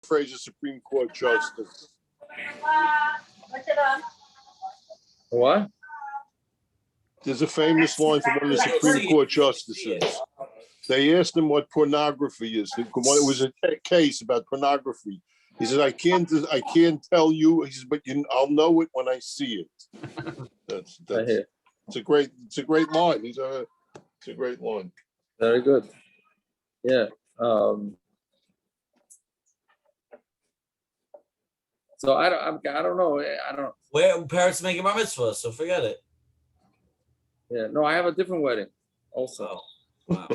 Fraser Supreme Court Justice. What? There's a famous line from one of the Supreme Court justices. They asked him what pornography is. It was a case about pornography. He says, "I can't tell you." He says, "But I'll know it when I see it." It's a great line. It's a great line. Very good. Yeah. So I don't know. Where parents making bar mitzvah, so forget it. Yeah. No, I have a different wedding also. Wow.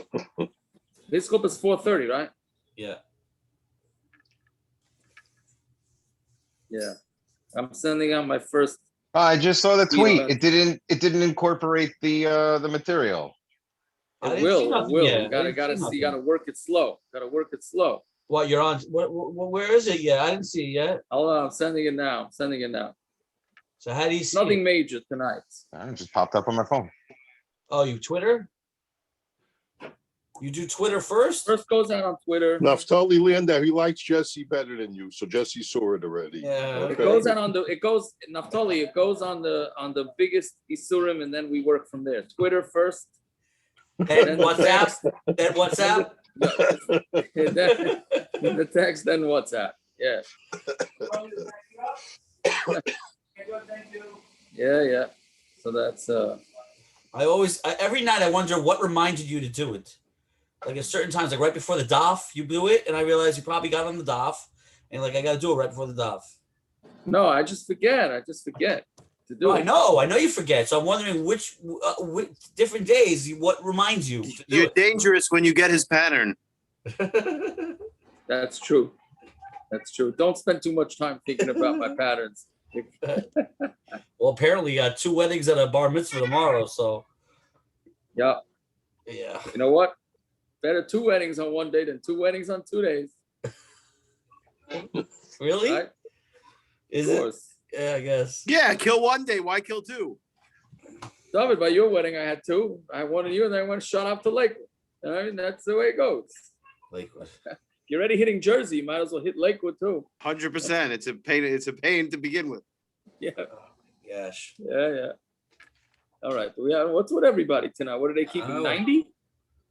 This group is 4:30, right? Yeah. Yeah. I'm sending out my first. I just saw the tweet. It didn't incorporate the material. It will. You gotta work it slow. What you're on? Where is it yet? I didn't see it yet. I'm sending it now. So how do you see Nothing it? major tonight. It just popped up on my phone. Oh, you Twitter? You do Twitter first? First goes out on Twitter. Naftali Landau, he likes Jesse better than you, so Jesse saw it already. Yeah. Okay. It goes out on Naftali. It goes on the biggest isurim, and then we work from there. Twitter first. Then WhatsApp. Then WhatsApp. then the text, then WhatsApp. Yeah. Yeah. So that's. Every night I wonder what reminded you to do it. Like at certain times, like right before the daf, you blew it, and I realized you probably got on the daf, and like I got to do it right before the daf. No, I just forget to do it. I know you forget. So I'm wondering which different days, what reminds you? To do You're it. dangerous when you get his pattern. That's true. Don't spend too much time thinking about my patterns. Well, apparently, 2 weddings and a bar mitzvah tomorrow. So, yeah. You know what? Better 2 weddings on one day than 2 weddings on 2 days. Really? Right? Is it? Yeah, I guess. Yeah, kill one day. Why kill 2? David, by your wedding, I had 2. I had one of you, and then I went shot up to Lakewood. I mean, that's the way it goes. Lakewood. You're already hitting Jersey. You might as well hit Lakewood too. 100%. It's a pain. It's a pain to begin with. Yeah. Gosh. Yeah. All right. What's with everybody tonight? What are they keeping? 90?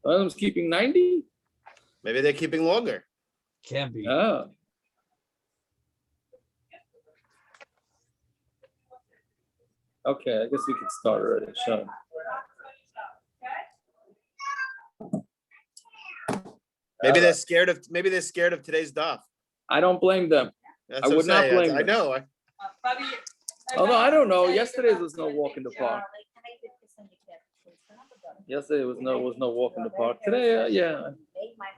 One of them's keeping 90? Maybe they're keeping longer. Can't be. Oh. Okay, I guess we could start already. Sure. Maybe they're scared of today's daf. I don't blame them. That's I would not blame them. I know. Although I don't know. Yesterday was no walk in the park. Yesterday was no walk in the park. Today, yeah.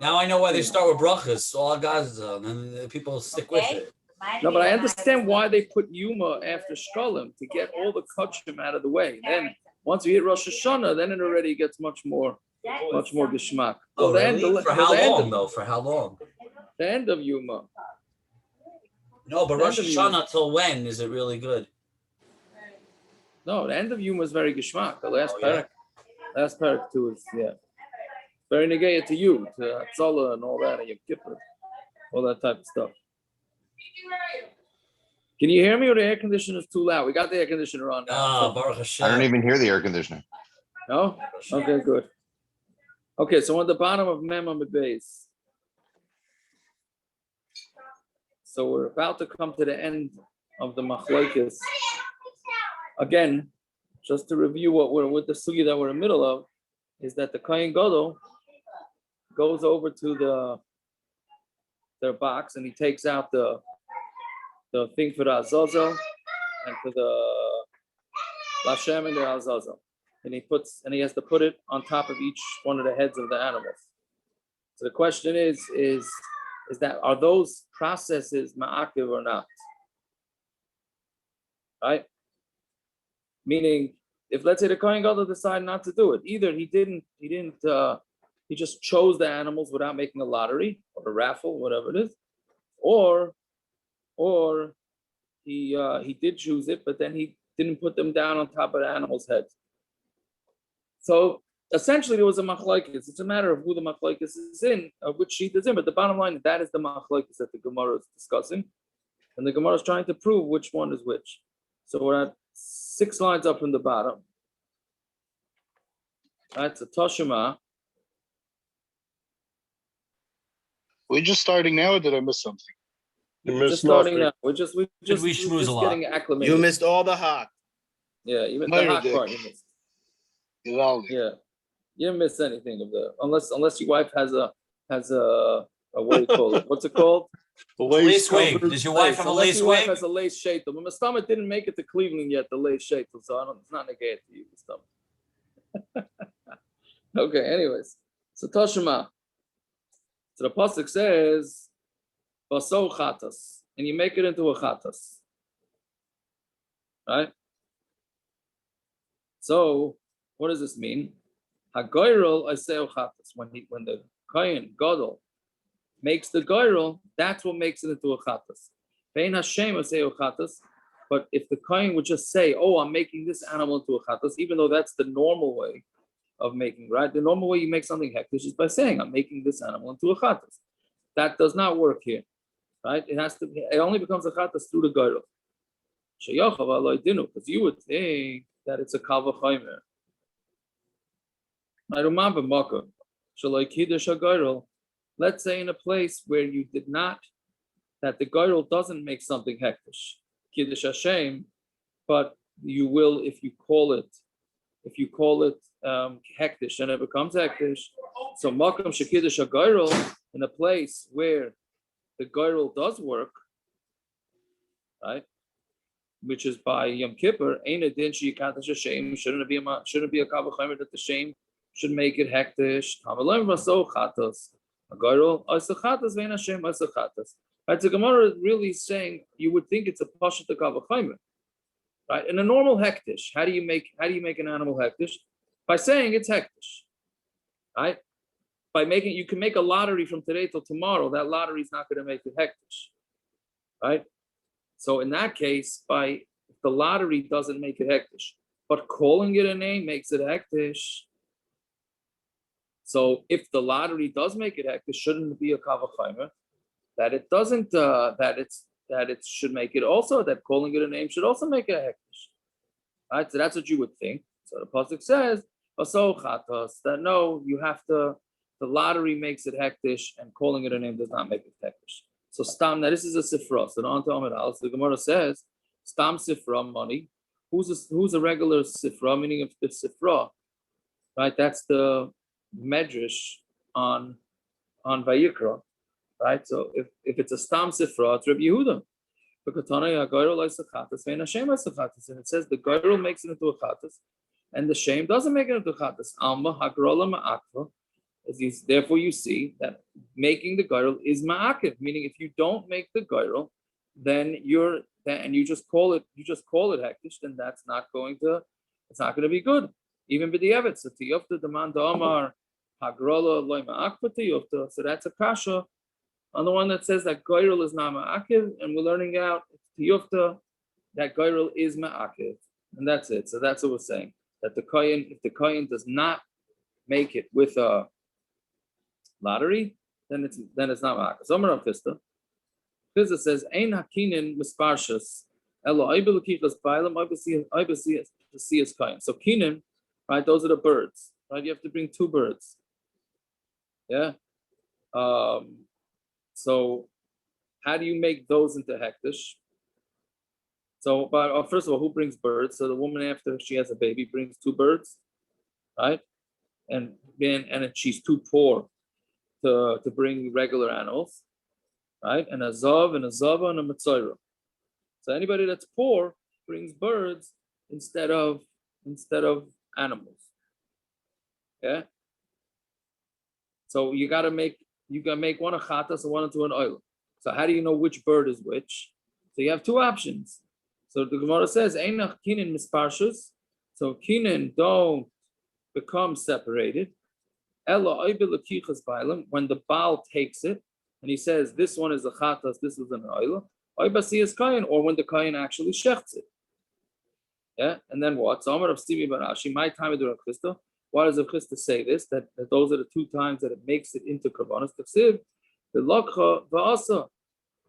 Now I know why they start with brachas. All guys, and people stick with it. No, but I understand why they put Yoma after Shkolim to get all the kachim out of the way. Then once you hit Rosh Hashanah, then it already gets much more geschmack. Oh, well, really? For how long, though? For how long? The end of Yoma. No, but Rosh Hashanah till when is it really good? No, the end of Yoma is very geschmack. The last parak too is very negated to you, to Hatzalah and all that, and Yom Kippur, all that type of stuff. Can you hear me, or the air conditioner is too loud? We got the air conditioner on now. Baruch Hashem. I don't even hear the air conditioner. No? Okay, good. Okay, so on the bottom of Mem Amud Beis. So we're about to come to the end of the Machlokes. Again, just to review what we're with the sugi that we're in the middle of, is that the Kohen Gadol goes over to their box and he takes out the thing for the Azazel and for the Lashem and the Azazel. And he has to put it on top of each one of the heads of the animals. So the question is that, are those processes meakev or not? Right? Meaning, if let's say the Kohen Gadol decided not to do it, either he just chose the animals without making a lottery or a raffle, whatever it is, or he did choose it, but then he didn't put them down on top of the animal's head. So essentially there was a machlokes. It's a matter of who the machlokes is in, of which sheet is in. But the bottom line, that is the machlokes that the Gemara is discussing, and the Gemara is trying to prove which one is which. So we're at 6 lines up from the bottom. That's a Toshima. We're just starting now, or did I miss something? You Just missed starting nothing. now. We're just schmooze a lot? getting acclimated. You missed all the hot. Yeah, even No, the you hot did. part you missed. Geraldi. Yeah, you didn't miss anything of the unless your wife has a what do you call it? What's it called? The Lace wig. covered. Does your wife have a Unless lace your wife wig? has a lace shaitel. But my stomach didn't make it to Cleveland yet. The lace shaitel, so it's not negated to you. The stomach. Okay. Anyways, so Toshima. So the passuk says, "Vasou chatas," and you make it into a chatas, right? So what does this mean? Hagoyrol aseu chatas. When the kohen gadol makes the goyrol, that's what makes it into a chatas. Vein Hashem aseu chatas. But if the kohen would just say, "Oh, I'm making this animal into a chatas," even though that's the normal way of making, right? The normal way you make something hektish is by saying, "I'm making this animal into a chatas." That does not work here, right? It only becomes a chatas through the goyrol. Because you would think that it's a vchomer. I remember meakev. Let's say in a place where you did not, that the goyrol doesn't make something hektish, kiddush Hashem, but you will if you call it hektish, and it becomes hektish. So meakev shekiddush goyrol, in a place where the goyrol does work, right? Which is by Yom Kippur, shouldn't it be a vchomer that the shame should make it hektish? Right, so Gemara really is saying you would think it's a pashat vchomer, right? In a normal hektish, how do you make an animal hektish? By saying it's hektish, right? By making, you can make a lottery from today till tomorrow. That lottery is not going to make it hektish, right? So in that case, if the lottery doesn't make it hektish, but calling it a name makes it hektish. So if the lottery does make it hektish, shouldn't it be a vchomer? That it doesn't. That it should make it also. That calling it a name should also make it hektish. Right. So that's what you would think. So the passuk says, "Vasou chatas," that no, you have to. The lottery makes it hektish, and calling it a name does not make it hektish. So stam. Now this is a sifra. So on to Amud. The Gemara says, "Stam sifra money." Who's a regular sifra? Meaning of the sifra, right? That's the medrash on Vayikra, right? So if it's a stam sifra, it's Rabbi Yehuda. And it says the goyrol makes it into a chatas, and the shame doesn't make it into a chatas. Alma hagrola ma'akva. Therefore, you see that making the goyrol is meakev, meaning if you don't make the goyrol, then and you just call it hektish, then it's not going to be good. Even b'di'evet, so tiyofta demand amar hagrola loy ma'akva tiyofta. So that's a kasha on the one that says that goyrol is not meakev, and we're learning out tiyofta that goyrol is meakev, and that's it. So that's what we're saying, that if the kohen does not make it with a lottery, then it's not meakev. So Amar Pista says ein hakinin misparshas elo oibel kichas bailam oibasias kohen. So kinin, right? Those are the birds, right? You have to bring 2 birds. Yeah. So how do you make those into hektish? So, but first of all, who brings birds? So the woman, after she has a baby, brings 2 birds, right? And she's too poor to bring regular animals, right? And a zav and a zava and a metzora. So anybody that's poor brings birds instead of animals. Yeah. So you gotta make one a chatas and one into an oil. So how do you know which bird is which? So you have 2 options. So the Gemara says, "Einach kinin misparshus." So kinin don't become separated. Ella oibel kichas bailam, when the baal takes it and he says, "This one is a chatas, this is an oil." Oibasias kain, or when the kain actually shechts it. Yeah, and then what? So Amar of Stimi Barashi, my time of the Christo. Why does the Chisda say this? That those are the two times that it makes it into korbanos. The lakcha va'asa.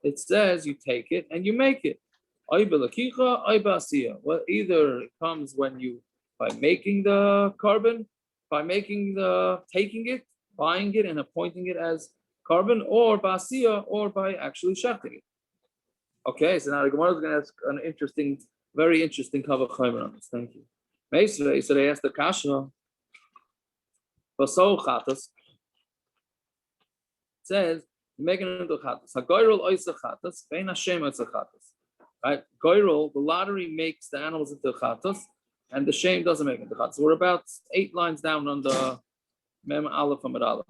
It says you take it and you make it. Well, either it comes when you by making the carbon, by taking it, buying it, and appointing it as carbon, or ba'asiyah, or by actually shechting it. Okay, so now the Gemara is going to ask an interesting, very interesting vchomer on this. Thank you. Metzora, so they asked the kasha. Vasou chatas says making it into chatas. Hagoyrol oisa chatas, vein Hashem oisa chatas. Right, goyrol, the lottery makes the animals into chatas, and the shame doesn't make it into chatas. We're about 8 lines down on the mem aleph amid aleph.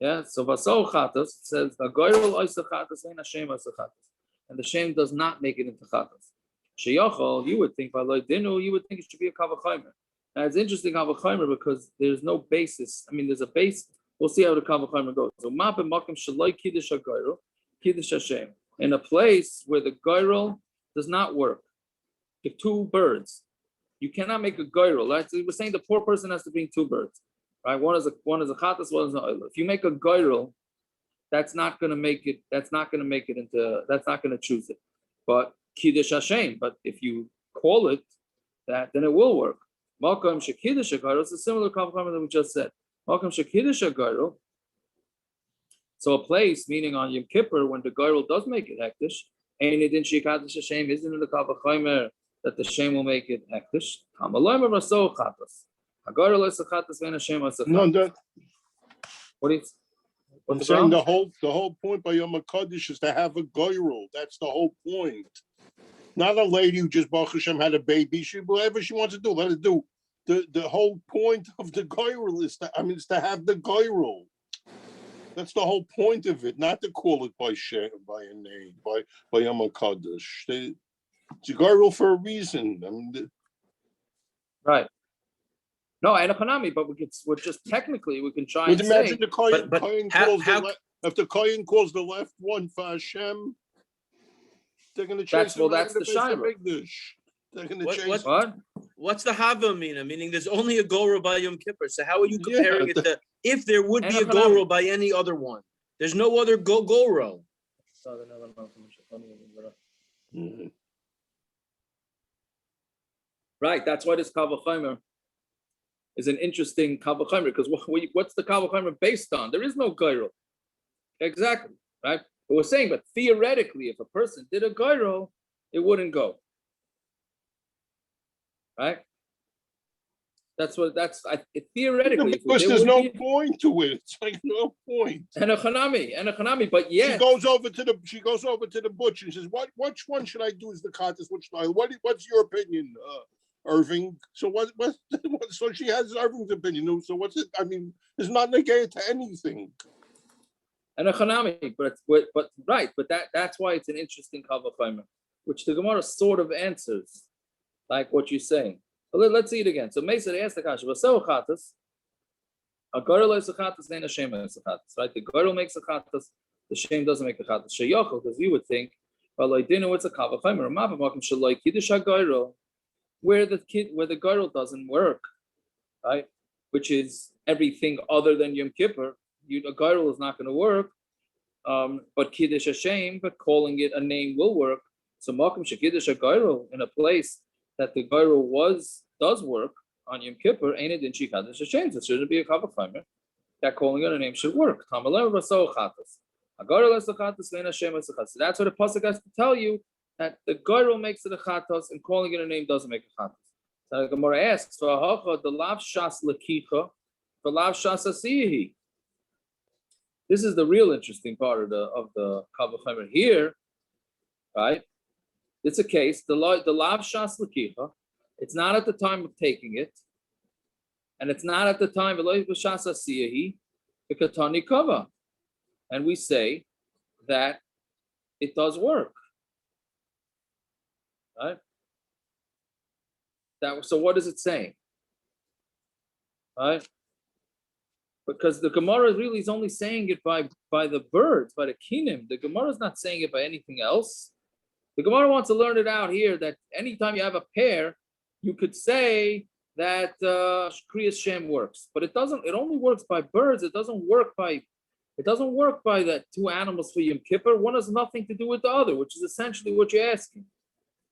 Yeah, so vasou chatas says hagoyrol oisa chatas, vein Hashem oisa chatas, and the shame does not make it into chatas. Sheyachol, you would think by loydinu, you would think it should be a vchomer. Now it's interesting vchomer because there's no basis. I mean, there's a base. We'll see how the vchomer goes. So ma'be makom shaloi kiddush hagoyrol, kiddush Hashem. In a place where the goyrol does not work, the 2 birds, you cannot make a goyrol. Right? So we're saying the poor person has to bring 2 birds, right? One is a chatas, one is an oil. If you make a goyrol, that's not going to make it. That's not going to make it into. That's not going to choose it. But kiddush Hashem. But if you call it that, then it will work. Malcolm shekiddush hagoyrol is a similar vchomer that we just said. Malcolm shekiddush hagoyrol. So a place, meaning on Yom Kippur, when the goyrol does make it hektish, and it in shekiddush Hashem isn't in the vchomer that the shem will make it hektish. Tamei vasou chatas. Hagoyrol is a chatas vein Hashem is a chatas. No, that, What is? I'm saying the whole point by Yom Kippur is to have a goyrol. That's the whole point. Not a lady who just Baruch Hashem had a baby. She whatever she wants to do, let her do. The whole point of the goyrol is to have the goyrol. That's the whole point of it, not to call it by a name, by Yom Kippur. It's a goyrol for a reason. I mean, right. No, and a panami, but we're just technically we can try and imagine say. the Kohen but calls how- if the Kohen calls the left one for Hashem, they're going to change. That's the Beis shayla. Hamikdash. They're going to change. What? What's the hava mina? Meaning there's only a goral by Yom Kippur. So how are you comparing it to if there would be a goral by any other one? There's no other goral. Mhm. Right. That's why this vchomer is an interesting vchomer because what's the vchomer based on? There is no goyrol. Exactly. Right. But we're saying, but theoretically, if a person did a goyrol, it wouldn't go. Right. Theoretically. Because there's no point to it. It's like no point. And a chanami, but yeah. She goes over to the butcher and says, which one should I do as the contest? Which style? What's your opinion, Irving? So what so she has Irving's opinion. So what's it? I mean, it's not negated to anything. And a chanami, but that's why it's an interesting vchomer, which the Gemara sort of answers, like what you're saying. But let's see it again. So Metzora asked the kasha, vasou chatas, a goyrol is a chatas, then a shem is a chatas, right? The goyrol makes a chatas, the shem doesn't make a chatas. Sheyachol, because you would think, well, I didn't know it's a vchomer. Ma'be makom shaloi kiddush hagoyrol, where the goyrol doesn't work, right? Which is everything other than Yom Kippur. A goyrol is not going to work, but kiddush Hashem, but calling it a name will work. So makom shekiddush hagoyrol in a place that the goyrol does work on Yom Kippur, ain't it in shekiddush Hashem? So it shouldn't be a vchomer. That calling it a name should work. Tamei vasou chatas. Hagoyrol is a chatas, vein Hashem is a chatas. So that's what the passuk has to tell you, that the goyrol makes it a chatas and calling it a name doesn't make a chatas. So the Gemara asks, the lav shas lekicha, the lav shas asiyahi. This is the real interesting part of the vchomer here, right? It's a case, the lav shas lekicha, it's not at the time of taking it, and it's not at the time of shas asiyahi, the katani kava. And we say that it does work. Right? So what is it saying? Right? Because the Gemara really is only saying it by the birds, by the kinim. The Gemara is not saying it by anything else. The Gemara wants to learn it out here that anytime you have a pair, you could say that Kriyas Shem works, but it doesn't. It only works by birds. It doesn't work by that two animals for Yom Kippur. One has nothing to do with the other, which is essentially what you're asking,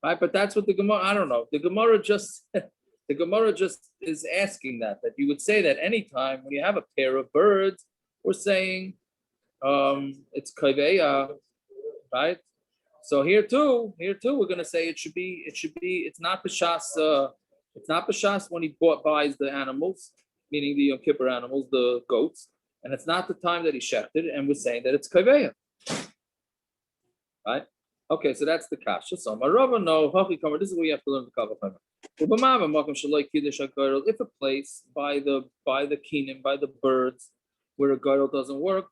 right? But that's what the Gemara. I don't know. The Gemara just is asking that you would say that anytime when you have a pair of birds, we're saying it's kaveya, right? So here too, we're going to say it's not b'shas. It's not b'shas when he buys the animals, meaning the Yom Kippur animals, the goats, and it's not the time that he shechted, and we're saying that it's kaveya, right? Okay, so that's the kasha. So Marava no vchomer. This is where you have to learn the kavachomer. If a place by the kinim, by the birds, where a girdle doesn't work,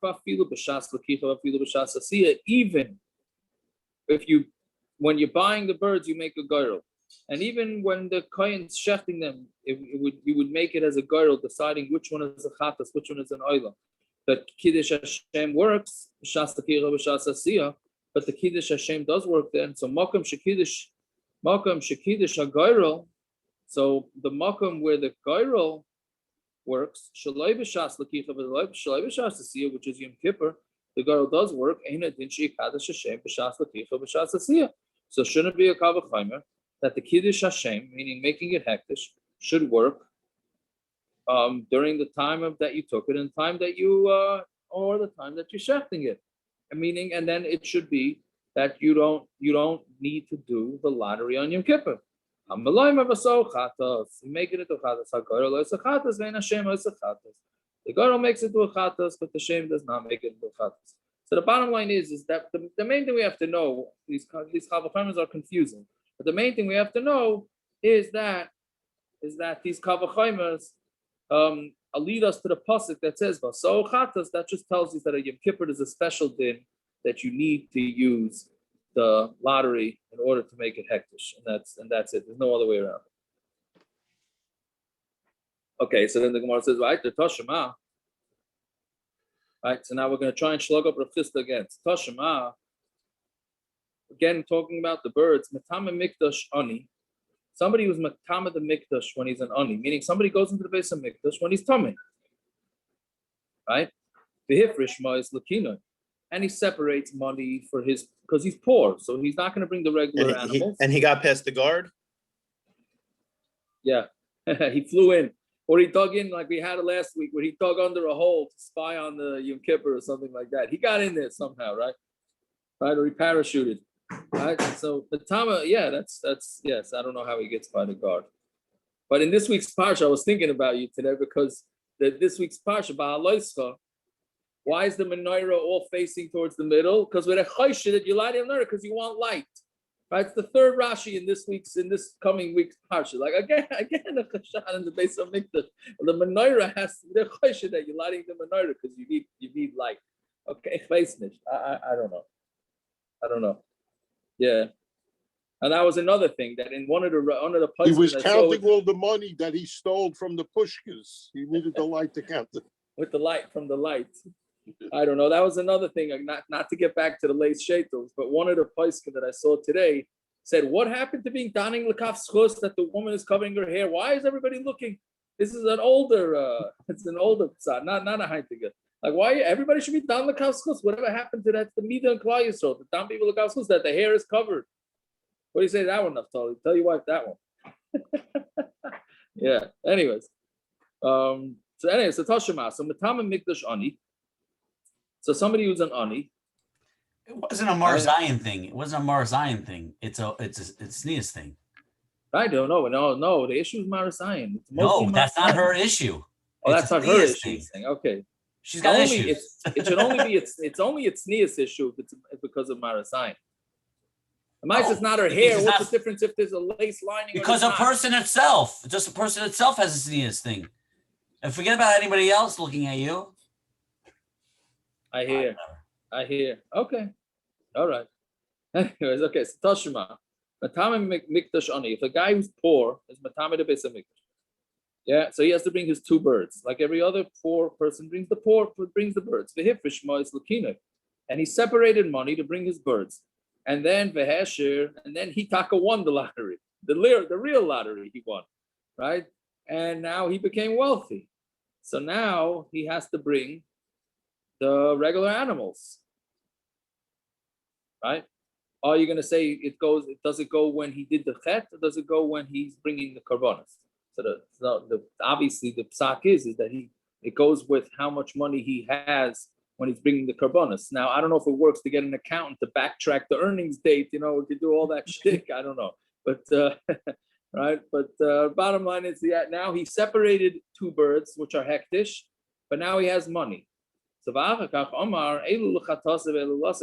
even if when you're buying the birds, you make a girdle. And even when the kohen's shechting them, you would make it as a girdle, deciding which one is a chatas, which one is an oila. But Kiddush Hashem works, but the Kiddush Hashem does work then. So Makam Shekidush HaGoyrel, so the Makam where the Goyrel works, Shalai B'Shas L'Kicha V'Shalai B'Shas Asiyah, which is Yom Kippur, the Goyrel does work, Eina Din Sheikadash Hashem B'Shas L'Kicha V'Shas Asiyah. So shouldn't it be a kavachomer that the Kiddush Hashem, meaning making it hektish, should work during the time of that you took it and time that you or the time that you're shechting it. Meaning, and then it should be that you don't need to do the lottery on Yom Kippur. You make it into chatas. The Garo makes it to a chatas, but the Shem does not make it into a chatas. So the bottom line is that the main thing we have to know, these kavachomes are confusing, but the main thing we have to know is that these kavachomes lead us to the passuk that says "Vasau chatas." That just tells us that a Yom Kippur is a special din that you need to use the lottery in order to make it hektish, and that's it. There's no other way around. Okay, so then the Gemara says, right, the Toshima. Right, so now we're going to try and slug up Rav Chisda again. Toshima. Again, talking about the birds. Metame Mikdash ani. Somebody who's matama the mikdash when he's an ani, meaning somebody goes into the Beis Hamikdash when he's tamei, right? V'hifrishma is lakina, and he separates money for his because he's poor, so he's not going to bring the regular animals. And he got past the guard. Yeah, he flew in, or he dug in like we had it last week, where he dug under a hole to spy on the Yom Kippur or something like that. He got in there somehow, right? Right, or he parachuted. Right, so the Tama, yeah, that's yes. I don't know how he gets by the guard, but in this week's parsha, I was thinking about you today because this week's parsha, Ba'aloischa, why is the menorah all facing towards the middle? Because with a chayshah that you light the menorah because you want light. Right, it's the third Rashi in this coming week's parsha. Like again, a chashan in the Beis Hamikdash. The menorah has the chayshah that you're lighting the menorah because you need light. Okay, I don't know. Yeah, and that was another thing that in one of the he was counting all the money that he stole from the pushkas. He needed the light to count it. With the light from the lights. I don't know. That was another thing. Not to get back to the late shaitels, but one of the passuk that I saw today said, "What happened to being daning lekaf schus that the woman is covering her hair? Why is everybody looking? This is an older. It's an older tzad, not a heintiger. Like why everybody should be down the kavskos? Whatever happened to that? The midah and klal yisrael, the down people the kavskos that the hair is covered. What do you say to that one, Naftali? Tell your wife that one. Yeah. Anyways, so Toshima. So Matama Mikdash Ani. So somebody who's an Ani. It wasn't a Mar Zion thing. It wasn't a Mar Zion thing. It's Snea's thing. I don't know. No. The issue is Mar Zion. No, that's not her issue. Oh, that's not her issue. Okay. She's got issues. It should only be it's only its Snea's issue if it's because of Mar Zion. The mice is not her hair. What's the difference if there's a lace lining? Because a person itself, just a person itself has a Snea's thing. And forget about anybody else looking at you. I hear. Okay. All right. Anyways, okay. So Toshima. Matame Mikdash Ani. If a guy who's poor is Matame the Beis Hamikdash. Yeah, so he has to bring his two birds. Like every other poor person brings the birds. V'hifrishma is Lakina. And he separated money to bring his birds. And then Vehesher, and then he taka won the lottery. The real lottery he won. Right? and now he became wealthy. So now he has to bring the regular animals, right? Are you going to say it goes? Does it go when he did the chet, or does it go when he's bringing the korbanos? So obviously the psak is that it goes with how much money he has when he's bringing the korbanos. Now I don't know if it works to get an accountant to backtrack the earnings date. We could do all that shtick. I don't know, but right. But bottom line is that now he separated two birds, which are hektish, but now he has money. So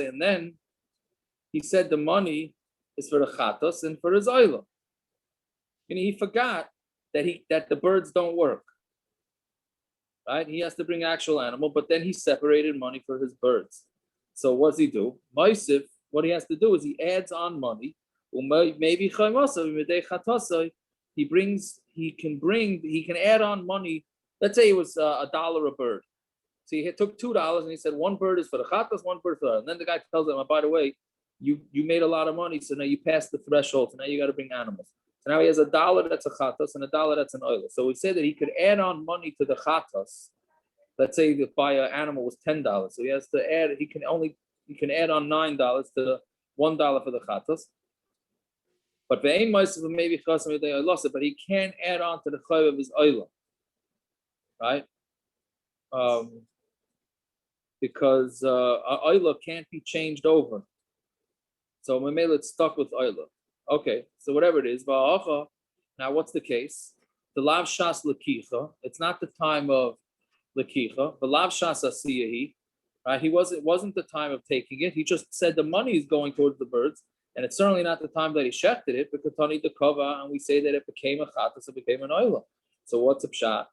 and then he said the money is for the chatos and for the zayla. And he forgot that the birds don't work. Right? He has to bring actual animal, but then he separated money for his birds. So what does he do? Meisif, what he has to do is he adds on money. Maybe he can add on money. Let's say it was $1 a bird. So he took $2 and he said one bird is for the chatas, one bird for the other. And then the guy tells him, oh, by the way, you made a lot of money, so now you passed the threshold, so now you got to bring animals. So now he has $1 that's a chatas and $1 that's an oil. So we said that he could add on money to the chatas. Let's say the buy an animal was $10, so he has to add. He can add on $9 to the $1 for the chatas. But maybe but he can't add on to the chayv of his oil, right? Because oil can't be changed over. So Mamela, it's stuck with oila. Okay, so whatever it is, now what's the case? The lav shas lekicha. It's not the time of lekicha. The lav shas asiyahi. Right? It wasn't the time of taking it. He just said the money is going towards the birds, and it's certainly not the time that he shechted it. Because Tani the kava, and we say that it became a chatas, it became an oila. So what's a pshat?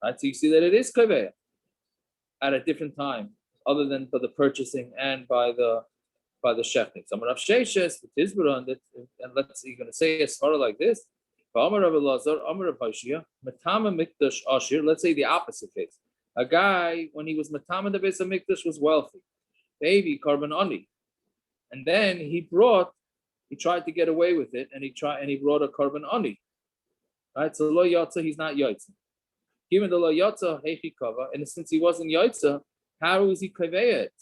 Right? So you see that it is kaveya at a different time, other than for the purchasing and by the shechting. So Rav Sheishes, and let's see, you're going to say a svara like this. Let's say the opposite case. A guy, when he was matama the Beis Hamikdash, was wealthy, baby korban, and then he tried to get away with it, and he brought a korban. Right, so lo yotza, he's not yotza. Even the lo yotza heichi kava, and since he wasn't yotza, how is he kaveya it?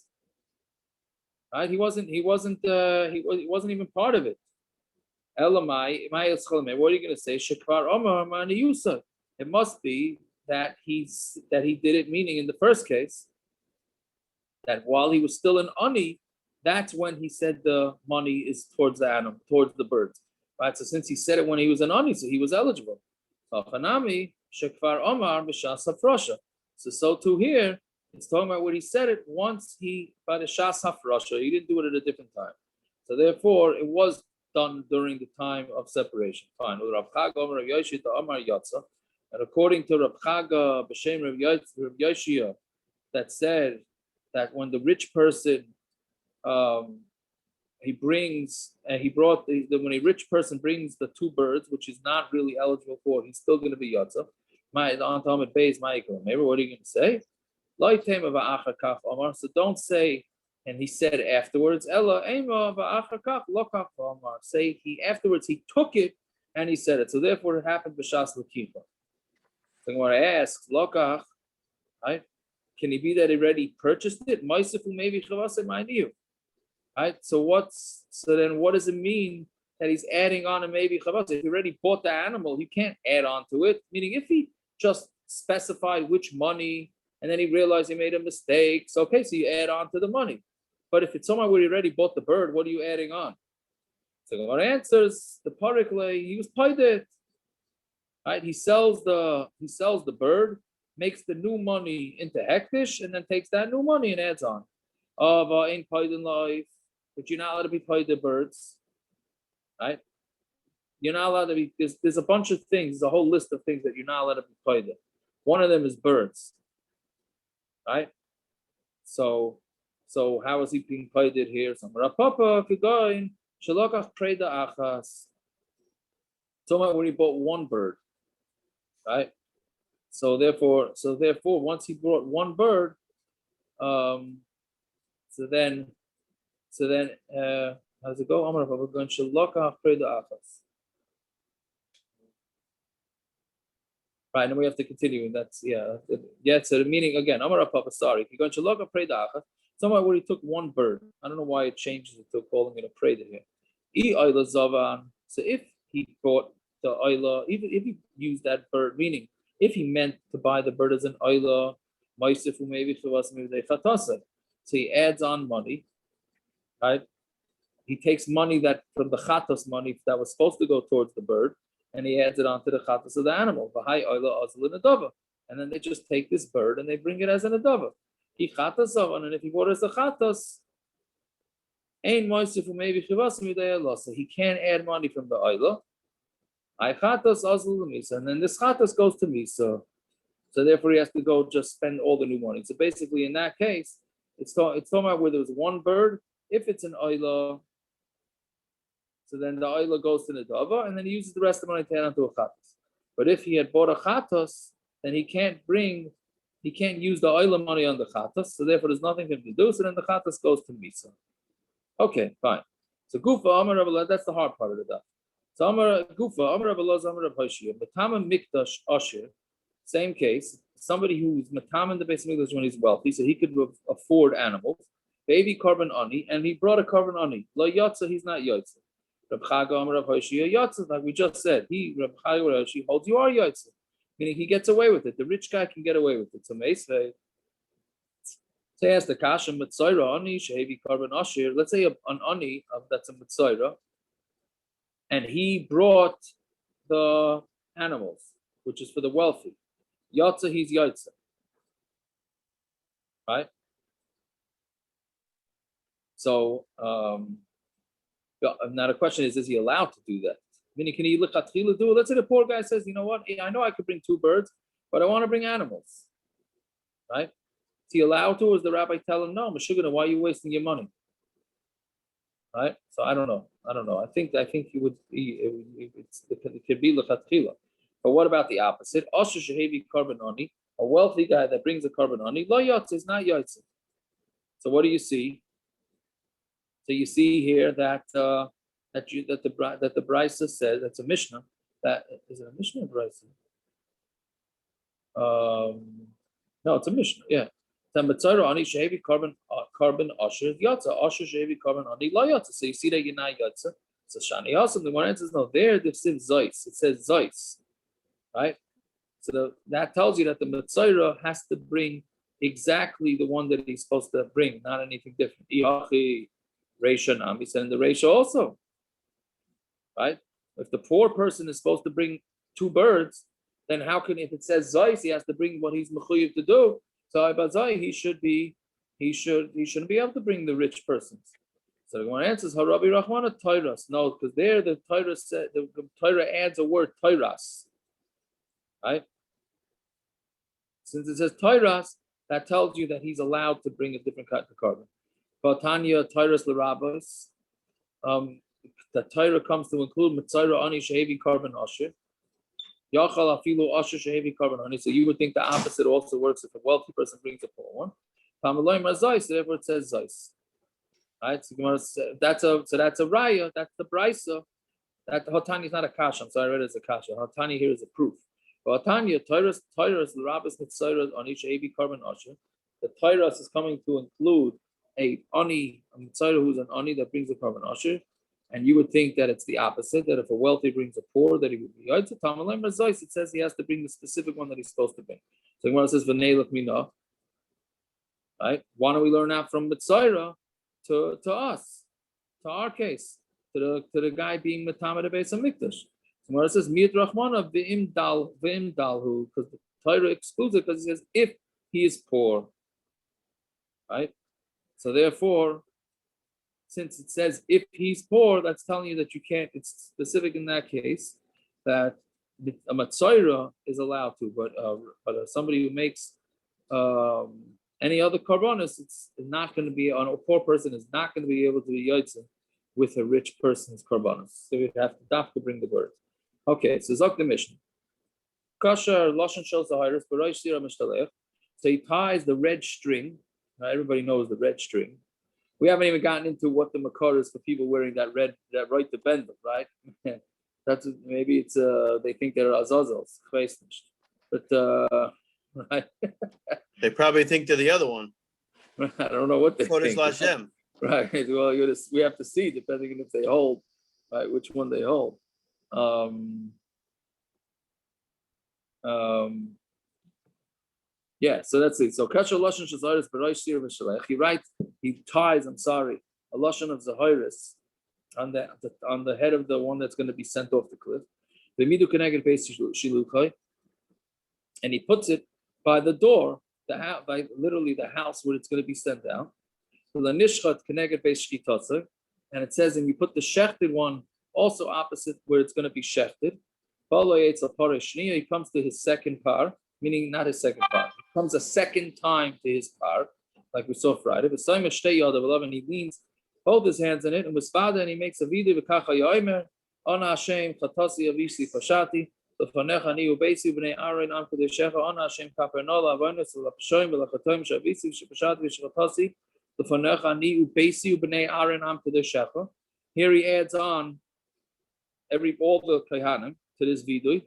Right? He wasn't even part of it. Elamai, what are you going to say? Shekvar Omar Mani Yusa. It must be that he did it, meaning in the first case, that while he was still an ani, that's when he said the money is towards the animal, towards the birds. Right? So since he said it when he was an ani, so he was eligible. Chanami, Shekvar Omar B'Shas Hafrosha. So too here, it's talking about when he said it once by the Shas Hafrasha, he didn't do it at a different time. So therefore, it was done during the time of separation. Fine. And according to Rav Chaga B'Shem Rav Yoshia, that said that when the rich person when a rich person brings the two birds, which is not really eligible for, he's still going to be yotza. Maybe what are you going to say? So don't say, and he said afterwards, say afterwards he took it and he said it. So therefore it happened b'shas l'kifa. So when I ask, lokach, right? Can it be that he already purchased it? Maybe right? So then what does it mean that he's adding on a maybe chavas? If he already bought the animal, you can't add on to it. Meaning if he just specified which money, and then he realized he made a mistake. So, okay, so you add on to the money. But if it's someone where he already bought the bird, what are you adding on? So Gemara answers, the Parah, he was paid it. Right? He sells the bird, makes the new money into hektish, and then takes that new money and adds on. Ain't paid in life, but you're not allowed to be paid the birds. Right? You're not allowed to be, there's a bunch of things, there's a whole list of things that you're not allowed to be paid. One of them is birds. Right? So how is he being paid here? So when he bought one bird, right? So therefore, once he brought one bird, so then how's it go? We're going Right, and we have to continue, and that's so the meaning again, Amar Papa, sorry. If you're going to look at Predacha, somewhere where he took one bird. I don't know why it changes it to calling it a Preda here. So if he bought the Oila, even if he used that bird, meaning if he meant to buy the bird as an Oila, maybe so he adds on money, right? He takes money that from the chatos money that was supposed to go towards the bird, and he adds it onto the chatos of the animal. And then they just take this bird and they bring it as an adava. And if he bought it as a chatos, so he can't add money from the oila. And then this chatos goes to misa. So therefore he has to go just spend all the new money. So basically in that case, it's talking about where there was one bird. If it's an oila, so then the oila goes to the dava, and then he uses the rest of the money to add onto a chatos. But if he had bought a chatos, then he can't use the oila money on the chatos, so therefore there's nothing for him to do, so then the chatos goes to misa. Okay, fine. So gufa, Amar Rabbi, that's the hard part of the daf. So Amar gufa, Amar Rabbi, Amar Rabbi Hoshia, tamei mikdash ashir, same case, somebody who's matam in the Beis Hamikdash when he's wealthy, so he could afford animals, baby korban ani, and he brought a korban ani. Lo yotza, he's not yotza. Reb Chaga Amar Reb Hoshia yotza, like we just said, Reb Chaga holds you are yotza, meaning he gets away with it. The rich guy can get away with it. So Meisvei, say as the kasha metzora ani shehevi korban ashir. Let's say an ani that's a metzora, and he brought the animals, which is for the wealthy. Yotza, he's yotza, right? So now the question is he allowed to do that? Meaning, can he lechatchila do it? Let's say the poor guy says, you know what? I know I could bring 2 birds, but I want to bring animals, right? Is he allowed to, or does the rabbi tell him, no, Meshugana, why are you wasting your money? Right? So I don't know. I think he would be, it could be lechatchila. But what about the opposite? Asher shehevi korban ani, a wealthy guy that brings a korban ani, lo yotze, is not yotze. So what do you see? So you see here that the Brisa says, that's a Mishna. That is it a Mishna or Brisa? No, it's a Mishna. Yeah. The metzora ani shehevi korban asher yotza, asher shehevi korban ani lo yotza. So you see that you're not yotza. So shani also the one answers no. There this is zeis. It says zeis, right? So that tells you that the metzora has to bring exactly the one that he's supposed to bring, not anything different. Reisha Nami said in the Reisha also, right? If the poor person is supposed to bring 2 birds, then how can, if it says Zais, he has to bring what he's mechuyev to do. So Ibazai, he shouldn't be able to bring the rich persons. So the one answers Harabi Rahmana Tairas. No, because there the Torah said the Torah adds a word Tairas, right? Since it says Tairas, that tells you that he's allowed to bring a different kind of carbon. Tanya Tyrus Larabas. The Torah comes to include metzora ani shehevi korban asher. Yachal afilu asher shehevi korban ani. So you would think the opposite also works if a wealthy person brings a poor one. Pamaloim razais. So therefore it says zais. Right. So that's a raya. That's the brisa. That Hotani is not a kasha. I'm sorry, I read it as a kasha. Hotani here is a proof. But Tanya Tyrus Larabas metzora ani shehevi korban asher. The Tyrus is coming to include a metzora who's an ani that brings a korban asher, and you would think that it's the opposite, that if a wealthy brings a poor, that he would be yotze. Tamalem razais, it says he has to bring the specific one that he's supposed to bring. So the Gemara says v'neilach mina, right? Why don't we learn that from metzora to us, to our case, to the guy being matam at the Beis Hamikdash? The Gemara says miyat rachmana v'im dalhu, because the Torah excludes it because it says if he is poor, right? So therefore, since it says if he's poor, that's telling you that you can't. It's specific in that case that a metzora is allowed to, but somebody who makes any other korbanos, it's not going to be on a poor person is not going to be able to be yotze with a rich person's korbanos. So you have to bring the bird. Okay, so Zok the Mishna. Kasher lashon shel zahiris b'rosh sira mishtalech. So he ties the red string. Now everybody knows the red string. We haven't even gotten into what the makar is for people wearing that right to bend them, right? That's maybe it's they think they're azazels. But right. They probably think they're the other one. I don't know what they Kodesh think. Lashem. Right. Well, we have to see, depending on if they hold, right, which one they hold. Yeah, so that's it. So Kasher Lashon Shazaris B'Rosh Sir V'Shalech. He ties, I'm sorry, a Lashon of Zahiris on the head of the one that's going to be sent off the cliff. V'midu Keneged Beis Shiluchai. And he puts it by the door, by literally the house where it's going to be sent out. And it says, and you put the shechted one also opposite where it's going to be shechted. He comes to his second par, meaning not his second par. He comes a second time to his par, like we saw Friday. And he leans, hold his hands in it, and and he makes a vidui v'kacha yomer, on Hashem chatasi avisi fashati. לפניך אני ובייסי ובני אהרון עם קדשך אנא השם כפרנו לעוונס ולפשעים ולחטאים שאביסי ושפשעתי ושחטאתי לפניך אני ובייסי ובני אהרון עם קדשך. Here he adds on all the kohanim to this vidui.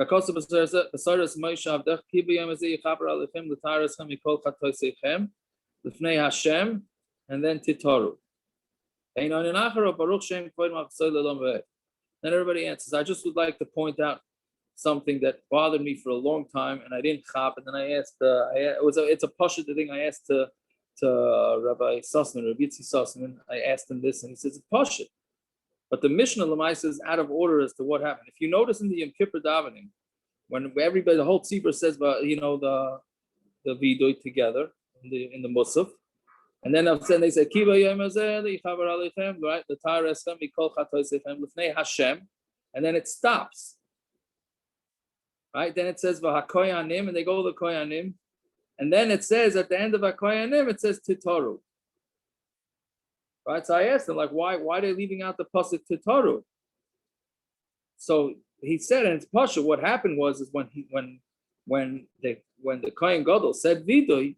Kakos b'saras Moshe avdech ki b'yom hazeh yichaber alechem l'taraschem mikol chatoseichem l'fnei Hashem, and then titaru. Ein onin achar baruch shem kvod machzor le'olam v'ed. Then everybody answers. I just would like to point out something that bothered me for a long time, and I didn't chop. And then I asked. It's a pashut thing. I asked to Rabbi Sussman, Rabbi Yitzi Sussman. I asked him this, and he says it's pashut. But the Mishna Lamaisa is out of order as to what happened. If you notice in the Yom Kippur davening, when everybody, the whole Sifra says, the Vidui together in the Musaf. And then they say, Kiva Yemazeh, right? The Taraschem, Mikol Chatoisechem, Lifnei Hashem, and then it stops. Right? Then it says Vahakoyanim, and they go to the Koyanim. And then it says at the end of Hakoyanim, it says Titaru. Right? So I asked them, like, why are they leaving out the passuk Titaru? So he said, and it's Pasha, what happened was when the Kohen Gadol said Vidui,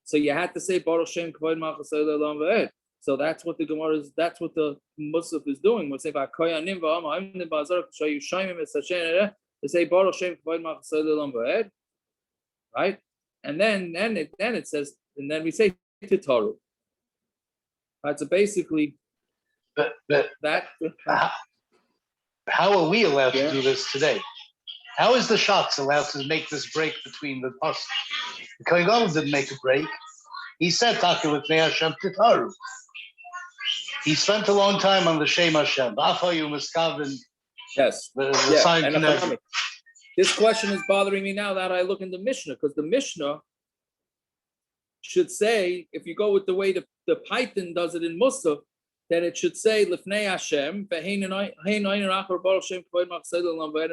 so you had to say Baruch Shem Kavod Malchus Olam V'ed. So that's what the Gemara is. That's what the Musaf is doing. We say V'Koyanim V'Amim B'Azar K'Shayu Shaymim Esashen. They say Baruch Shem Kavod Malchus Olam V'ed. Right, and then it says, and then we say Titaru. Right, so basically, that. How are we allowed to do this today? How is the Shatz allowed to make this break between the passuk? The Kohen Gadol didn't make a break. He said, "Taka with Hashem Titaru." He spent a long time on the Shem Hashem. Yes. The sign connected. This question is bothering me now that I look in the Mishnah, because the Mishnah should say, if you go with the way the Python does it in Musaf, then it should say Lifnei Hashem, and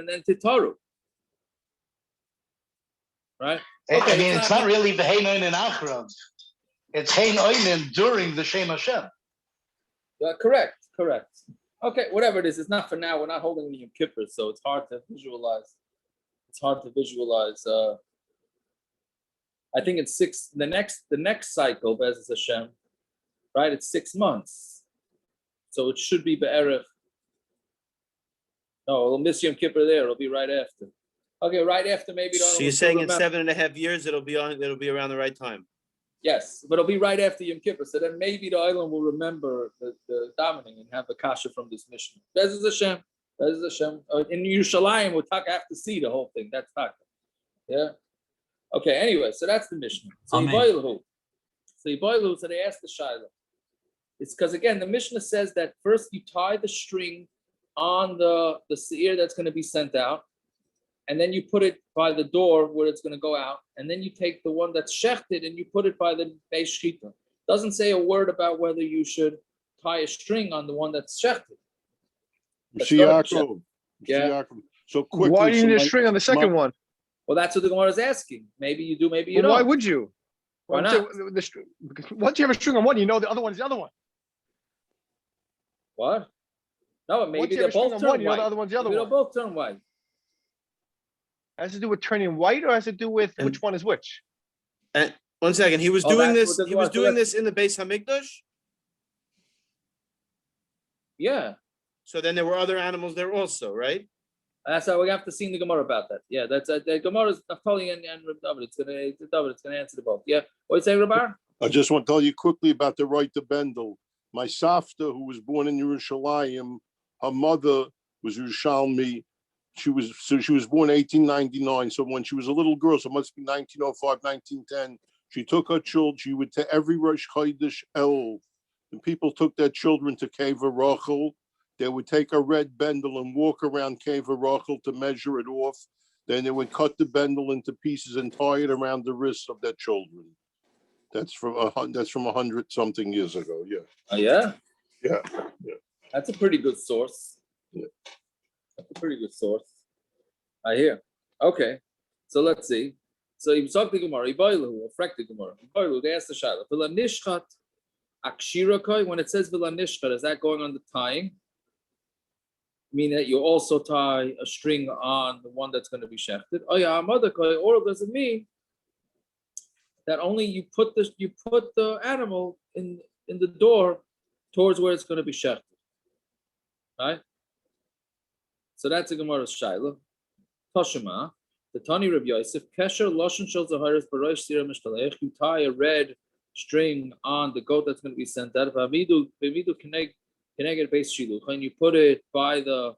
then Titaru. Right? Okay, I mean, it's not really the Hein Oinen Achron. It's Hein Oinen during the Shem Hashem. Correct. Okay, whatever it is, it's not for now. We're not holding the Yom Kippur, so it's hard to visualize. I think it's the next cycle, Be'ez Hashem, right? It's 6 months. So it should be Be'erech. No, we'll miss Yom Kippur there. It'll be right after. Okay, right after maybe. So you're saying in 7.5 years it'll be around the right time. Yes, but it'll be right after Yom Kippur. So then maybe the island will remember the davening and have the kasha from this mission. Be'ez Hashem. In Yerushalayim, we'll have to see the whole thing. That's taka. Yeah. Okay. Anyway, so that's the Mishnah. So Yiboilu. So they asked the Shiloh. It's because again, the Mishnah says that first you tie the string on the seir that's going to be sent out, and then you put it by the door where it's going to go out, and then you take the one that's shechted and you put it by the Beis Shchita. Doesn't say a word about whether you should tie a string on the one that's shechted. Yeah. So quickly, why do you need a string on the second one? Well, that's what the Gemara is asking. Maybe you do, maybe you don't. Why would you? Why not? Once you have a string on one, you know the other one is the other one. What? No, maybe they're both turn white. You know the other one's the other one. They'll both turn white. Has to do with turning white, or has to do with which one is which? And 1 second, he was doing this. He was doing this in the Beis Hamikdash. Yeah. So then there were other animals there also, right? That's how we have to see in the Gemara about that. Yeah, that's the Gemara is Naftali and Reb David. It's gonna answer the both. Yeah, what you say, Rabbi? I just want to tell you quickly about the right to bendel. My Safta, who was born in Yerushalayim, her mother was Yerushalmi. She was born 1899. So when she was a little girl, so it must be 1905, 1910. She took her children. She would to every Rosh Chodesh El, and people took their children to Cave Rachel. They would take a red bendel and walk around Cave Rachel to measure it off. Then they would cut the bendel into pieces and tie it around the wrists of their children. That's from 100-something years ago. Yeah. Oh yeah. Yeah. That's a pretty good source. Yeah. That's a pretty good source. I hear. Okay, so let's see. So you talk the Gemara. Ibaylu, reflect the Gemara. Ibaylu, they asked the Shaila. V'la nishchat akshirakai. When it says v'la nishchat, is that going on the tying? Meaning that you also tie a string on the one that's going to be shechted. Oh yeah, amadakai. Or does it mean that only you put the animal in the door towards where it's going to be shechted, right? So that's a Gemara's Shaila. Toshima, the Tani Rabbi Yosef, Kesher Loshen Shel Zaharis Barosh Sira Mishtalech. You tie a red string on the goat that's going to be sent out. V'amidu Keneged Beis Shiluch, and you put it by the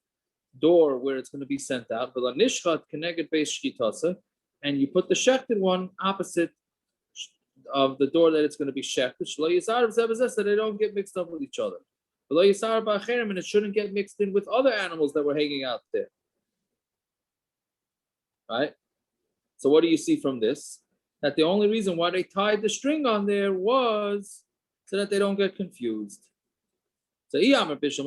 door where it's going to be sent out. V'la Nishchat Keneged Beis Shkitasa, and you put the shechted one opposite of the door that it's going to be shechted. Shlo Yisar Zebazeh, so they don't get mixed up with each other. V'lo Yisar Ba'acherim, and it shouldn't get mixed in with other animals that were hanging out there. Right? So what do you see from this? That the only reason why they tied the string on there was so that they don't get confused. So now, but if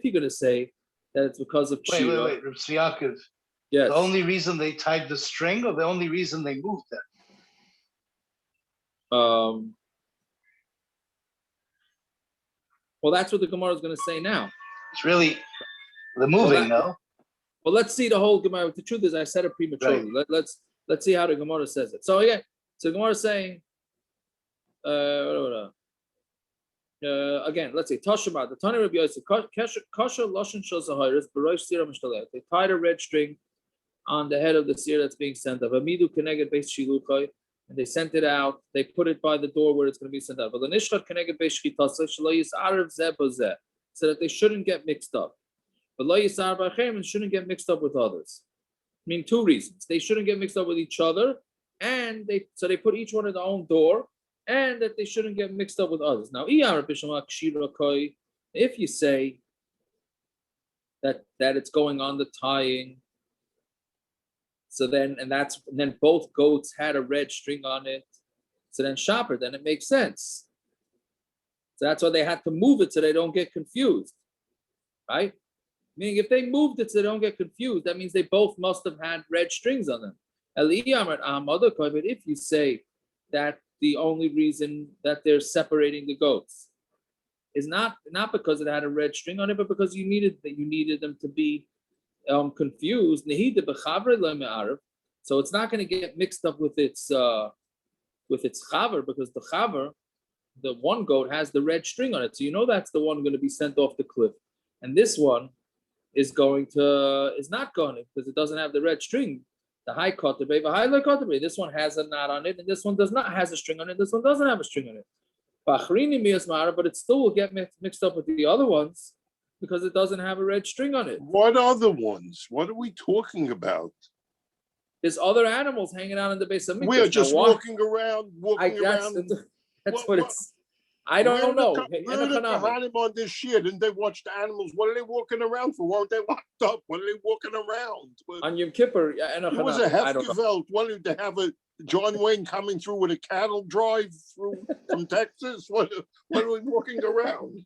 you're going to say that it's because of Kshira. Wait, Reb Yaakov. Yes. The only reason they tied the string, or the only reason they moved it? Well, that's what the Gemara is going to say now. It's really the moving, no? Well, let's see the whole Gemara. The truth is, I said it prematurely. Right. Let's see how the Gemara says it. So again, so Gemara is saying, again, let's say Tashima, the Tani Rabbi Yosef, Kasha Loshen Shel Zaharis Barosh Sira Mishtalech. They tied a red string on the head of the seer that's being sent out. Amidu Keneged Beis Shiluchai, and they sent it out. They put it by the door where it's going to be sent out. But the Nishchat Keneged Beis Shkitasa Shelo Yisarav Zeh Bozeh, so that they shouldn't get mixed up. But Lo Yisar B'Achem, and shouldn't get mixed up with others. I mean, two reasons: they shouldn't get mixed up with each other, and they put each one at their own door, and that they shouldn't get mixed up with others. Now, if you say that it's going on the tying, so then both goats had a red string on it, so then shopper, then it makes sense. So that's why they had to move it so they don't get confused, right? Meaning, if they moved it so they don't get confused, that means they both must have had red strings on them. But if you say that the only reason that they're separating the goats is not because it had a red string on it, but because you needed them to be confused. So it's not going to get mixed up with its chaver, because the chaver, the one goat, has the red string on it. So you know that's the one going to be sent off the cliff, and this one is not going to, because it doesn't have the red string. The high kotabei, the high low kotabei. This one has a knot on it, and this one has a string on it. This one doesn't have a string on it. But it still will get mixed up with the other ones because it doesn't have a red string on it. What other ones? What are we talking about? There's other animals hanging out in the Beis Hamikdash. We are just walking around. That's what it's. I don't know. Where are the Kohanim on this shit? Didn't they watch the animals? What are they walking around for? Weren't they locked up? What are they walking around? On Yom Kippur, it was a Hefgeveld. What did they have a John Wayne coming through with a cattle drive through from Texas? What are we walking around?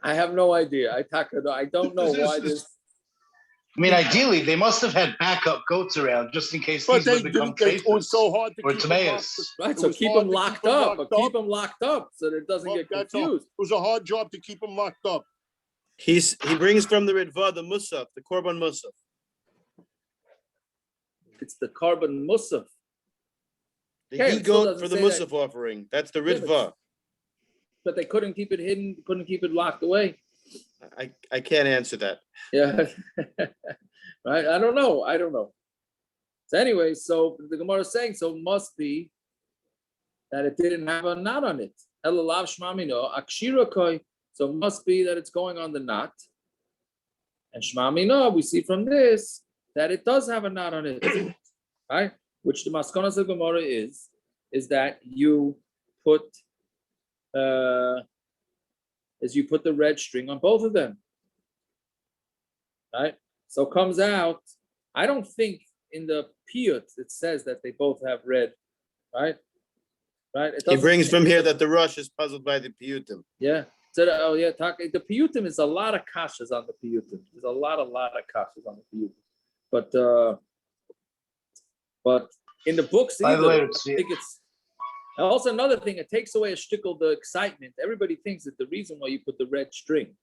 I have no idea. I don't know why this. I mean, ideally, they must have had backup goats around just in case these would become it was so hard to or keep tamei. Right, so keep them locked up, keep them locked up so that it doesn't get confused. It was a hard job to keep them locked up. He brings from the Ritva, the Musaf, the Korban Musaf. It's the Korban Musaf. The he-goat for the Musaf offering. That's the Ritva. But they couldn't keep it hidden, couldn't keep it locked away. I can't answer that. Yeah. Right? I don't know. So anyway, so the Gemara is saying, so it must be that it didn't have a knot on it. Elalav shmamino akshirakoi. So it must be that it's going on the knot. And shmamino, we see from this that it does have a knot on it. Right? Which the maskonas of Gemara is that you put the red string on both of them. Right? So it comes out, I don't think in the piyut it says that they both have red, right? Right? He brings from here that the Rosh is puzzled by the piyutim. Yeah. So the piyutim is a lot of kashas on the piyutim. There's a lot of kashas on the piyutim. But in the books, By the way, I think it's also another thing. It takes away a shtickle the excitement. Everybody thinks that the reason why you put the red string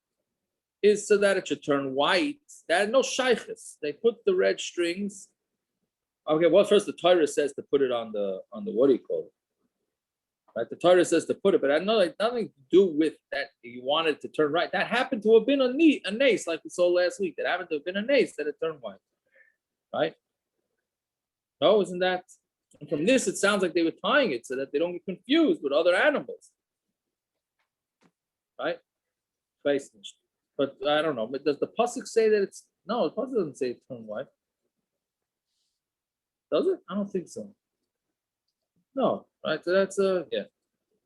is so that it should turn white. That no shaykhis. They put the red strings. Okay, well, first the Torah says to put it on the what do you call it? Right, the Torah says to put it, but I know like nothing to do with that. You wanted it to turn right. That happened to have been a nace, like we saw last week. That happened to have been a nace that it turned white, right? No, isn't that? And from this, it sounds like they were tying it so that they don't get confused with other animals, right? But I don't know. But does the passuk say that it's no? The passuk doesn't say it turned white. Does it? I don't think so. No, right? So that's yeah.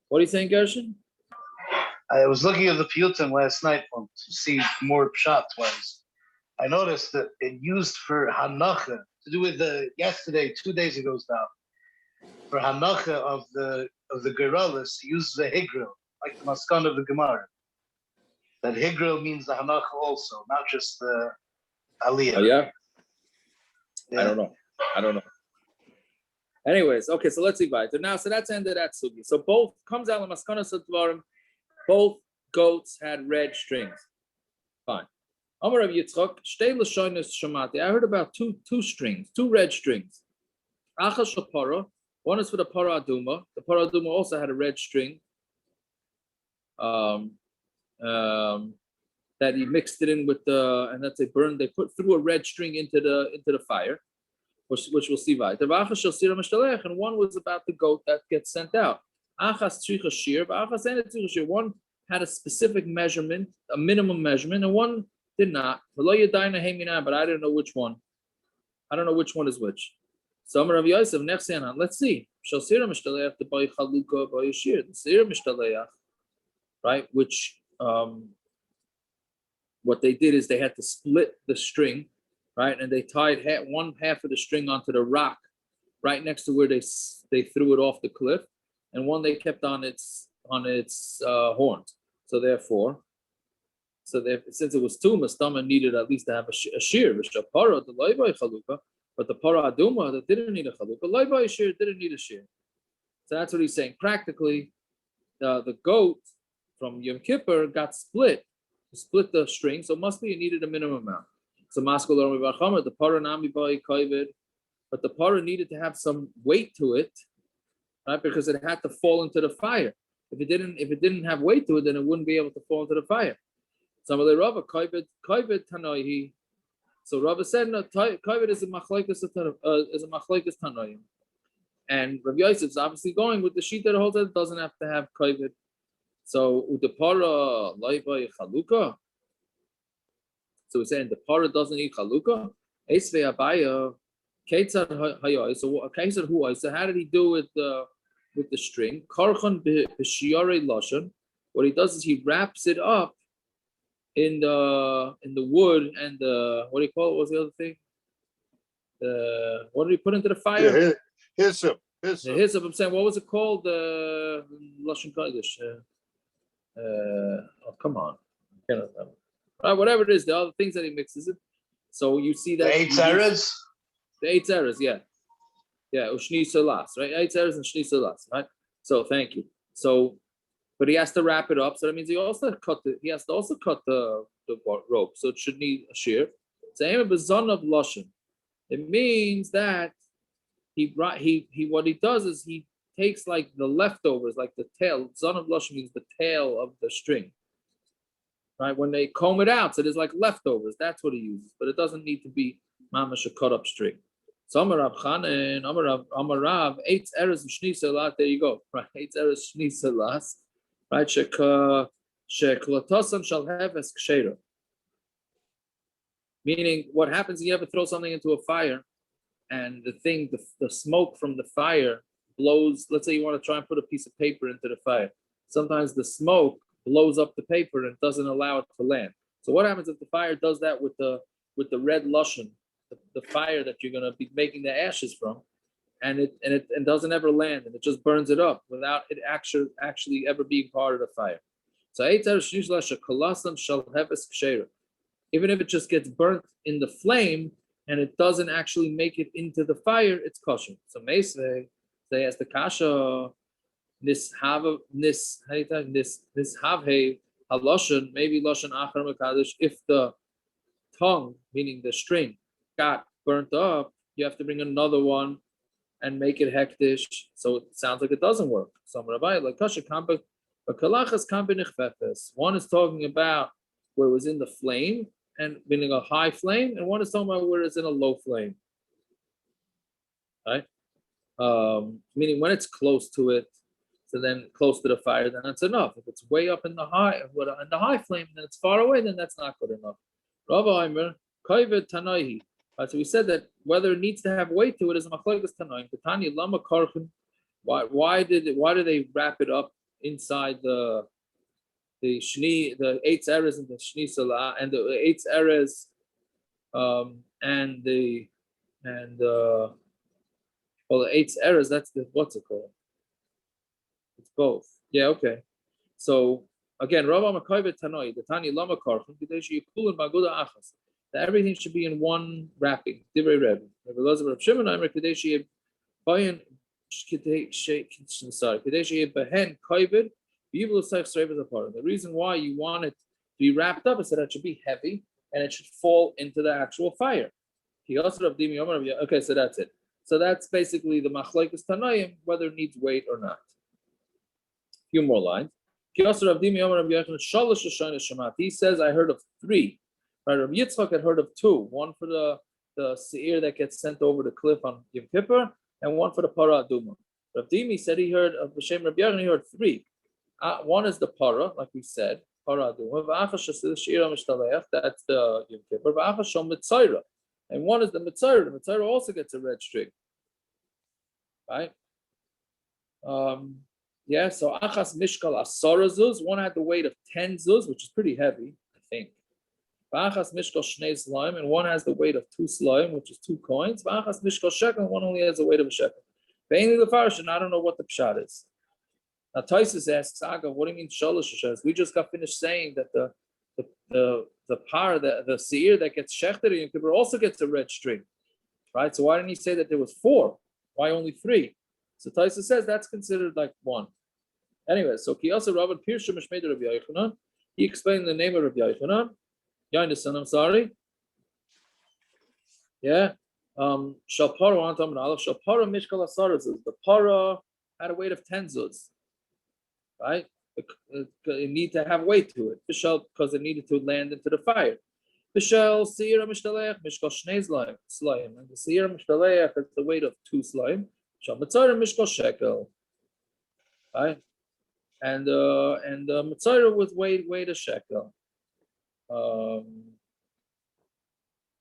What are you saying, Gershon? I was looking at the piyutim last night to see more pshat was. I noticed that it used for hanacha to do with the yesterday, 2 days ago's now. For hanacha of the geralis, use the higril, like the maskan of the Gemara. That higril means the hanacha also, not just the aliyah. Oh, yeah? I don't know. Anyways, okay, so let's see. Now, so that's ended that sugi. So both comes out maskana satvarim. Both goats had red strings. Fine. Amar Rav Yitzchak, shtei lashonos shamati. I heard about two strings, two red strings. Achas shapara. One is for the Parah aduma. The Parah aduma also had a red string. That he mixed it in with and that they burned. They put through a red string into the fire, which we'll see. And one was about the goat that gets sent out. One had a specific measurement, a minimum measurement, and one did not. But I don't know which one. I don't know which one is which. So Rav Yosef, let's see. Right, which what they did is they had to split the string, right, and they tied one half of the string onto the rock right next to where they threw it off the cliff, and one they kept on its horns. So therefore, since it was two, Mastama needed at least to have a shear. But the Parah aduma that didn't need a chalukah, shear didn't need a shear. So that's what he's saying. Practically, the goat from Yom Kippur got split the string, so must be it needed a minimum amount. So vchomer, the Parah nami kovid, but the Parah needed to have some weight to it, right? Because it had to fall into the fire. If it didn't have weight to it, then it wouldn't be able to fall into the fire. Some of the Rava kovid tamei. So Rava said no, kovid is a Machlokes tanoim, and Rav Yosef is obviously going with the sheet that holds that it doesn't have to have kovid. So the Parah loibay chalukah. So we're saying the Parah doesn't eat chalukah. Esvei abaya ketzad hayoy. So ketzad huay. So how did he do with the string? Karchan b'shiarei lashon. What he does is he wraps it up in the wood and the what do you call it? What's the other thing? What did he put into the fire? Hyssop. The hyssop. I'm saying, what was it called? Lashon kodesh. Oh, come on. I cannot remember. Right, whatever it is, the other things that he mixes it. So you see that The 8 errors? The 8 errors, yeah. Yeah, ushni salas, right? 8 errors and shni salas, right? So thank you. So, but he has to wrap it up. So that means he has to also cut the rope. So it should need a shear. Same with zon of lashon. It means that what he does is he takes like the leftovers, like the tail. Zon of lashon means the tail of the string, right? When they comb it out, so there's like leftovers. That's what he uses, but it doesn't need to be mamash a cut up string. So Amar Rav Chanan, Amar Rav, 8 eres shnisalat. There you go, right? 8 eres shnisalas, right? Sheklatosan shall have as ksheira. Meaning, what happens if you ever throw something into a fire, and the smoke from the fire blows. Let's say you want to try and put a piece of paper into the fire. Sometimes the smoke blows up the paper and doesn't allow it to land. So what happens if the fire does that with the red lushan, the fire that you're going to be making the ashes from, and it doesn't ever land, and it just burns it up without it actually ever being part of the fire. So even if it just gets burnt in the flame and it doesn't actually make it into the fire, it's kosher. So meakev, they ask the kasha, this havhe haloshen, maybe loshen achar mekadosh. If the tongue, meaning the string, got burnt up, you have to bring another one and make it hektish. So it sounds like it doesn't work. Some rabbi like kasha kampe, but kalachas kampe nichfefes. One is talking about where it was in the flame, and meaning a high flame, and one is talking about where it's in a low flame. Right? Meaning when it's close to it, so then close to the fire, then that's enough. If it's way up in the high flame, then it's far away, then that's not good enough. Rabbi Koivet Tanaihi. So we said that whether it needs to have weight to it is a Machlokes Tanaim. The Tanya Lama Karchen. Why did they wrap it up inside the shni, the 8 eres and the shni salah, and the 8 eres, and the 8 eres? That's the, what's it called? It's both. Yeah, okay. So again, Rabbi Makoivet Tanoi, the Tanya Lama Karchen, that everything should be in one wrapping. Divrei Rebbe. Rabbi Elazar Rav Shimon Aimer Kadeshi Bayan Kadeshi Behen Koivet. The reason why you want it to be wrapped up is that it should be heavy and it should fall into the actual fire. Okay, so that's it. So that's basically the Machlokes Tanaim, whether it needs weight or not. A few more lines. He says, I heard of 3. Right, Rav Yitzchak had heard of 2. One for the seir that gets sent over the cliff on Yom Kippur, and one for the Parah aduma. Rav Dimi said he heard of B'Shem Rabbi Yochanan, he heard 3. One is the Parah, like we said, Parah aduma. That's the Yom Kippur. Metzora, and one is the metzora. The metzora also gets a red string, right? Yeah. So achas mishkal asara zuz. One had the weight of 10 zuz, which is pretty heavy, I think. Achas mishkal shnei slime, and one has the weight of 2 slime, which is 2 coins. Achas mishkal shekel, one only has the weight of a shekel. Mainly the farshin, I don't know what the pshat is. Now Taisus asks, Aga, what do you mean shalosh shas? We just got finished saying that the par, the seir that gets shechted in Kippur also gets a red string, right? So why didn't he say that there was 4? Why only 3? So Taisus says that's considered like 1. Anyway, so Kiyasa Rabban Pirsha Mishmei Rabbi Yochanan, he explained the name of Rabbi Yochanan. Yainison, I'm sorry. Yeah. Shalpara Antam Aleph. Shalpara Mishkal Asar Zuz. The para had a weight of 10 zuz. Right? It need to have weight to it. Because it needed to land into the fire. Bishel Seira Mishtalech, Mishkal Shnei Slime. And the Seira Mishtalech has the weight of 2 slime. Shal Metzora Mishkal Shekel. Right? And Metzora with weight a shekel.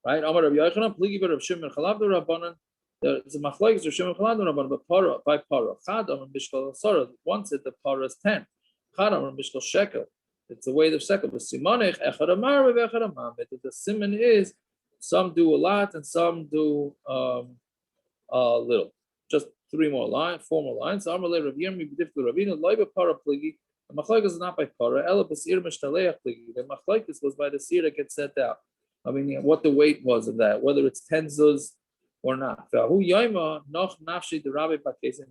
Right? Amar Rabbi Yochanan, Pligi Rav Shimon Chalav the Rabbanan. There's a Machlokes Rav Shimon Chalav the Rabbanan, but by Parah. Chad Amar Mishkal Asara. One said the Parah is 10. Chad Amar Mishkal Shekel. It's the weight of shekel. But Simonech Echad Amar Echad Amar. The simon is some do a lot and some do a little. Just 4 more lines. Amar Le Rav Yirmi B'Dif Ravina Loiba Parah Pligi. The Machlokes is not by Parah. Ela B'Seir Mishtaleach Pligi. The Machlokes was by the seir that gets sent out. I mean, what the weight was of that, whether it's 10 zuz or not. In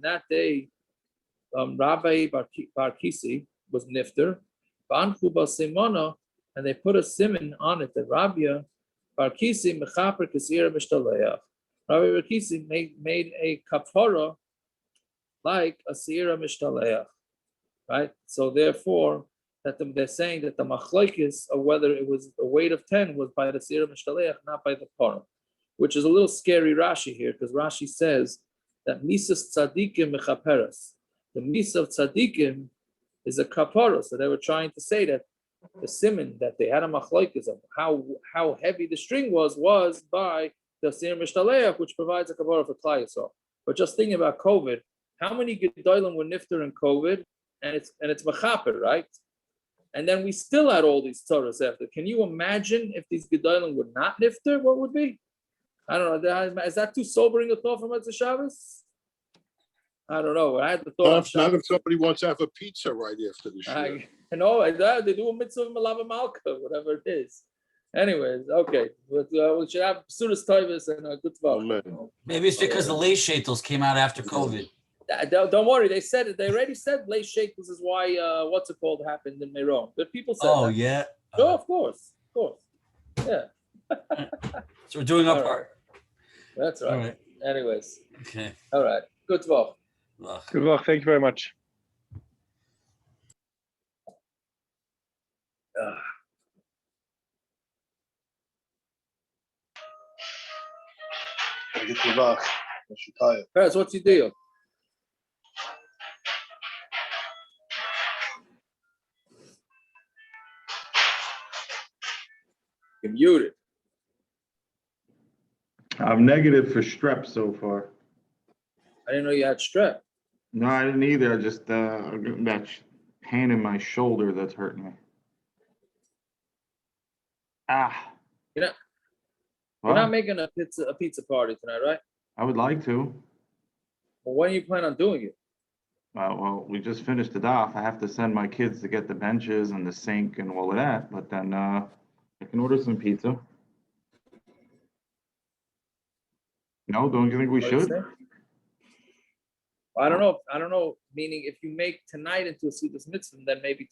that day, Rabbi Bar Kisi was nifter, and they put a simon on it. The Rabbi Bar Kisi mechaper kasir mishtaleach. Rabbi Bar Kisi made a kapara like a sira mishtaleach, right? So therefore, that they're saying that the Machlokes of whether it was a weight of 10 was by the Sira Mishtaleach, not by the Parah, which is a little scary Rashi here, because Rashi says that Misas Tzadikim Mechaperas. The Misa of Tzadikim is a kapara. So they were trying to say that the siman that they had a Machlokes of how heavy the string was by the Sira Mishtaleach, which provides a kapara for Klal Yisrael. But just thinking about COVID, how many gedolim were nifter in COVID, and it's mechaper, right? And then we still had all these tzoros after. Can you imagine if these gedolim were not nifter? What would be? I don't know. Is that too sobering a thought from Motzei Shabbos? I don't know. I had the thought. Not if somebody wants to have a pizza right after the show. I know. They do a mitzvah of malava malka, whatever it is. Anyways, okay. But, we should have Sudas Toivus and a good Amen. Maybe it's because the lay shaitels came out after COVID. Don't worry. They said it. They already said late shakels is why what's it called happened in Meron. But people said that. Yeah. Oh, of course. Yeah. So we're doing our All right. part. That's right. All right. Anyways. Okay. All right. Good talk. Good luck. Thank you very much. Perez, what's your deal? You're muted. I'm negative for strep so far. I didn't know you had strep. No, I didn't either. I just that pain in my shoulder that's hurting me. You're What? not making a pizza party tonight, right? I would like to. Well, when do you plan on doing it? Well, we just finished the daf. I have to send my kids to get the benches and the sink and all of that. But then I can order some pizza. No, don't you think we What do you should? say? I don't know. Meaning, if you make tonight into a Sudas mitzvah, then maybe